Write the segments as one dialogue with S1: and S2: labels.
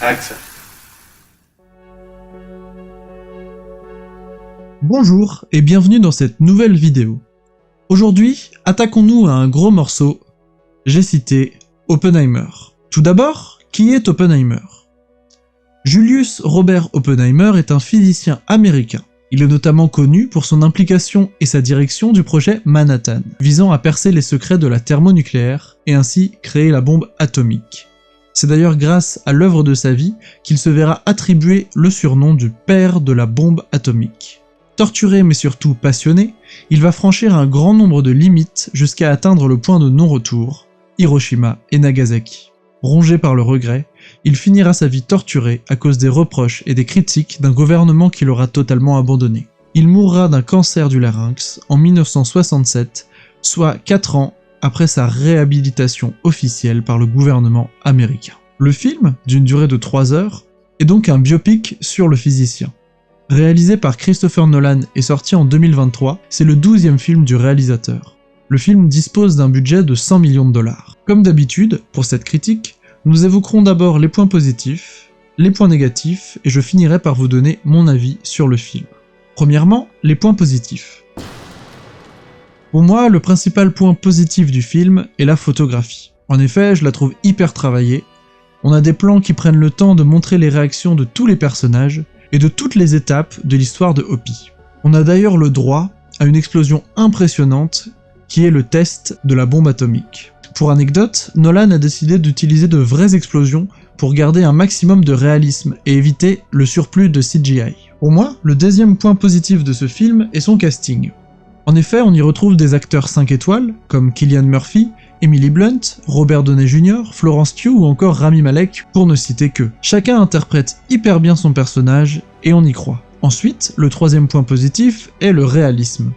S1: Action.
S2: Bonjour et bienvenue dans cette nouvelle vidéo. Aujourd'hui, attaquons-nous à un gros morceau, j'ai cité Oppenheimer. Tout d'abord, qui est Oppenheimer? Julius Robert Oppenheimer est un physicien américain. Il est notamment connu pour son implication et sa direction du projet Manhattan, visant à percer les secrets de la thermonucléaire et ainsi créer la bombe atomique. C'est d'ailleurs grâce à l'œuvre de sa vie qu'il se verra attribuer le surnom du père de la bombe atomique. Torturé mais surtout passionné, il va franchir un grand nombre de limites jusqu'à atteindre le point de non-retour, Hiroshima et Nagasaki. Rongé par le regret, il finira sa vie torturé à cause des reproches et des critiques d'un gouvernement qui l'aura totalement abandonné. Il mourra d'un cancer du larynx en 1967, soit 4 ans après sa réhabilitation officielle par le gouvernement américain. Le film, d'une durée de 3 heures, est donc un biopic sur le physicien. Réalisé par Christopher Nolan et sorti en 2023, c'est le 12e film du réalisateur. Le film dispose d'un budget de 100 millions de dollars. Comme d'habitude, pour cette critique, nous évoquerons d'abord les points positifs, les points négatifs, et je finirai par vous donner mon avis sur le film. Premièrement, les points positifs. Pour moi, le principal point positif du film est la photographie. En effet, je la trouve hyper travaillée. On a des plans qui prennent le temps de montrer les réactions de tous les personnages, et de toutes les étapes de l'histoire de Hopi. On a d'ailleurs le droit à une explosion impressionnante qui est le test de la bombe atomique. Pour anecdote, Nolan a décidé d'utiliser de vraies explosions pour garder un maximum de réalisme et éviter le surplus de CGI. Pour moi, le deuxième point positif de ce film est son casting. En effet, on y retrouve des acteurs 5 étoiles, comme Cillian Murphy, Emily Blunt, Robert Downey Jr., Florence Pugh ou encore Rami Malek, pour ne citer que. Chacun interprète hyper bien son personnage, et on y croit. Ensuite, le troisième point positif est le réalisme.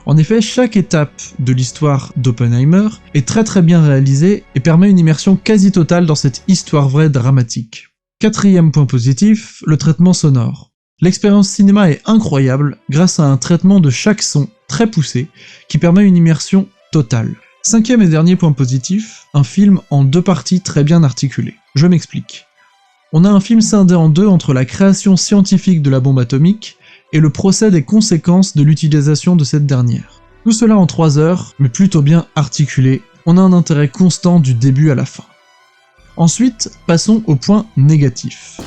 S2: En effet, chaque étape de l'histoire d'Oppenheimer est très bien réalisée et permet une immersion quasi totale dans cette histoire vraie dramatique. Quatrième point positif, le traitement sonore. L'expérience cinéma est incroyable grâce à un traitement de chaque son très poussé qui permet une immersion totale. Cinquième et dernier point positif, un film en 2 parties très bien articulées. Je m'explique. On a un film scindé en 2 entre la création scientifique de la bombe atomique et le procès des conséquences de l'utilisation de cette dernière. Tout cela en 3 heures, mais plutôt bien articulé, on a un intérêt constant du début à la fin. Ensuite, passons au point négatif.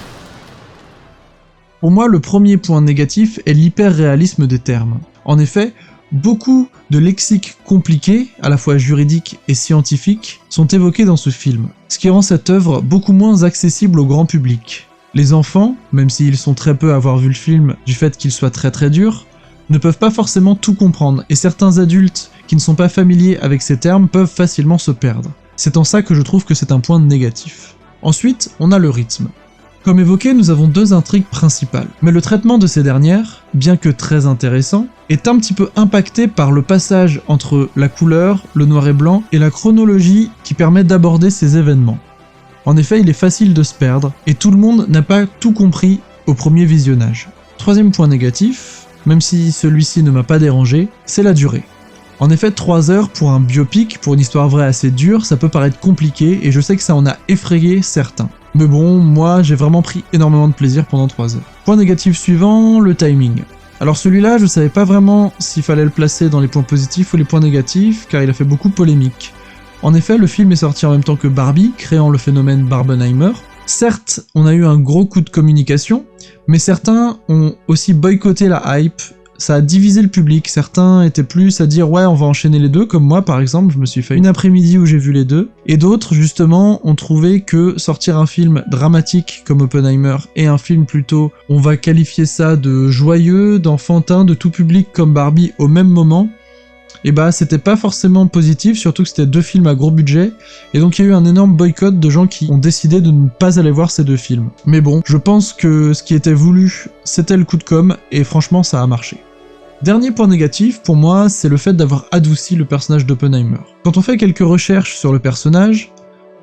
S2: Pour moi, le premier point négatif est l'hyper-réalisme des termes. En effet, beaucoup de lexiques compliqués, à la fois juridiques et scientifiques, sont évoqués dans ce film, ce qui rend cette œuvre beaucoup moins accessible au grand public. Les enfants, même s'ils sont très peu à avoir vu le film du fait qu'il soit très dur, ne peuvent pas forcément tout comprendre, et certains adultes qui ne sont pas familiers avec ces termes peuvent facilement se perdre. C'est en ça que je trouve que c'est un point négatif. Ensuite, on a le rythme. Comme évoqué, nous avons 2 intrigues principales, mais le traitement de ces dernières, bien que très intéressant, est un petit peu impacté par le passage entre la couleur, le noir et blanc, et la chronologie qui permet d'aborder ces événements. En effet, il est facile de se perdre, et tout le monde n'a pas tout compris au premier visionnage. Troisième point négatif, même si celui-ci ne m'a pas dérangé, c'est la durée. En effet, 3 heures pour un biopic, pour une histoire vraie assez dure, ça peut paraître compliqué, et je sais que ça en a effrayé certains. Mais bon, moi j'ai vraiment pris énormément de plaisir pendant 3 heures. Point négatif suivant, le timing. Alors celui-là, je savais pas vraiment s'il fallait le placer dans les points positifs ou les points négatifs, car il a fait beaucoup polémique. En effet, le film est sorti en même temps que Barbie, créant le phénomène Barbenheimer. Certes, on a eu un gros coup de communication, mais certains ont aussi boycotté la hype, ça a divisé le public, certains étaient plus à dire ouais on va enchaîner les deux, comme moi par exemple, je me suis fait une après-midi où j'ai vu les deux, et d'autres justement ont trouvé que sortir un film dramatique comme Oppenheimer et un film plutôt, on va qualifier ça de joyeux, d'enfantin, de tout public comme Barbie au même moment, et bah c'était pas forcément positif, surtout que c'était 2 films à gros budget, et donc il y a eu un énorme boycott de gens qui ont décidé de ne pas aller voir ces 2 films. Mais bon, je pense que ce qui était voulu, c'était le coup de com', et franchement ça a marché. Dernier point négatif, pour moi, c'est le fait d'avoir adouci le personnage d'Oppenheimer. Quand on fait quelques recherches sur le personnage,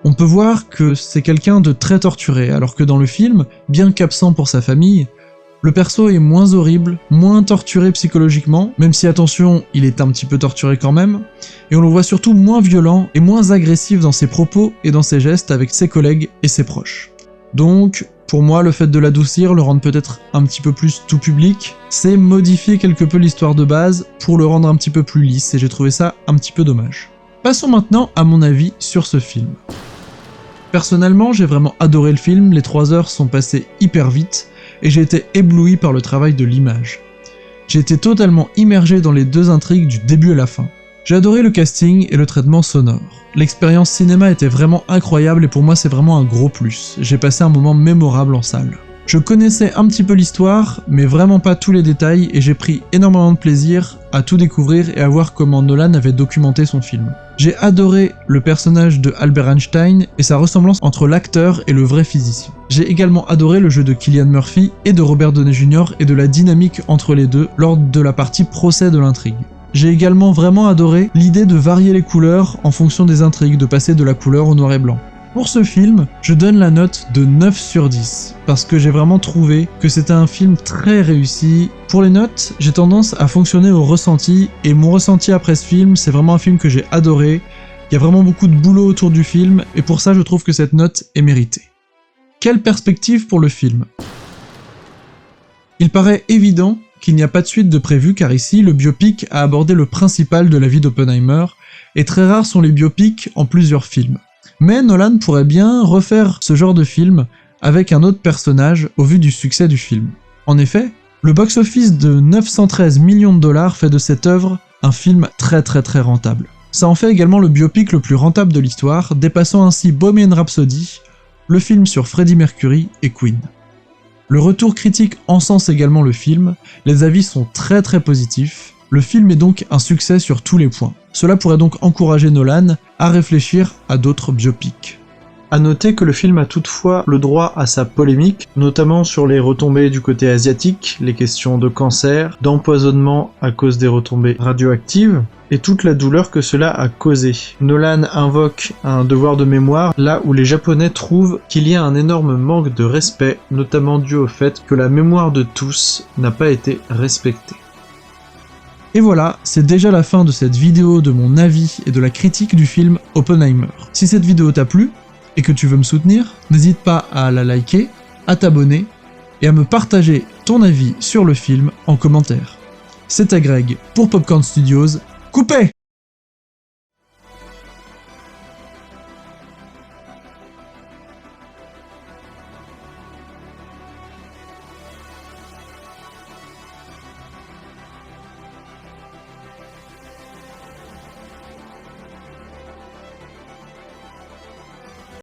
S2: on peut voir que c'est quelqu'un de très torturé, alors que dans le film, bien qu'absent pour sa famille, le perso est moins horrible, moins torturé psychologiquement, même si attention, il est un petit peu torturé quand même, et on le voit surtout moins violent et moins agressif dans ses propos et dans ses gestes avec ses collègues et ses proches. Donc, pour moi, le fait de l'adoucir, le rendre peut-être un petit peu plus tout public, c'est modifier quelque peu l'histoire de base pour le rendre un petit peu plus lisse, et j'ai trouvé ça un petit peu dommage. Passons maintenant à mon avis sur ce film. Personnellement, j'ai vraiment adoré le film, les 3 heures sont passées hyper vite, et j'ai été ébloui par le travail de l'image. J'ai été totalement immergé dans les 2 intrigues du début à la fin. J'ai adoré le casting et le traitement sonore. L'expérience cinéma était vraiment incroyable et pour moi c'est vraiment un gros plus. J'ai passé un moment mémorable en salle. Je connaissais un petit peu l'histoire, mais vraiment pas tous les détails et j'ai pris énormément de plaisir à tout découvrir et à voir comment Nolan avait documenté son film. J'ai adoré le personnage de Albert Einstein et sa ressemblance entre l'acteur et le vrai physicien. J'ai également adoré le jeu de Cillian Murphy et de Robert Downey Jr. et de la dynamique entre les deux lors de la partie procès de l'intrigue. J'ai également vraiment adoré l'idée de varier les couleurs en fonction des intrigues, de passer de la couleur au noir et blanc. Pour ce film, je donne la note de 9 sur 10, parce que j'ai vraiment trouvé que c'était un film très réussi. Pour les notes, j'ai tendance à fonctionner au ressenti, et mon ressenti après ce film, c'est vraiment un film que j'ai adoré. Il y a vraiment beaucoup de boulot autour du film, et pour ça je trouve que cette note est méritée. Quelle perspective pour le film? Il paraît évident qu'il n'y a pas de suite de prévu car ici, le biopic a abordé le principal de la vie d'Oppenheimer, et très rares sont les biopics en plusieurs films. Mais Nolan pourrait bien refaire ce genre de film avec un autre personnage au vu du succès du film. En effet, le box-office de 913 millions de dollars fait de cette œuvre un film très rentable. Ça en fait également le biopic le plus rentable de l'histoire, dépassant ainsi Bohemian Rhapsody, le film sur Freddie Mercury et Queen. Le retour critique encense également le film, les avis sont très positifs, le film est donc un succès sur tous les points. Cela pourrait donc encourager Nolan à réfléchir à d'autres biopics. A noter que le film a toutefois le droit à sa polémique, notamment sur les retombées du côté asiatique, les questions de cancer, d'empoisonnement à cause des retombées radioactives, et toute la douleur que cela a causé. Nolan invoque un devoir de mémoire, là où les Japonais trouvent qu'il y a un énorme manque de respect, notamment dû au fait que la mémoire de tous n'a pas été respectée. Et voilà, c'est déjà la fin de cette vidéo de mon avis et de la critique du film Oppenheimer. Si cette vidéo t'a plu, et que tu veux me soutenir, n'hésite pas à la liker, à t'abonner, et à me partager ton avis sur le film en commentaire. C'était Greg pour Popcorn Studios, coupez!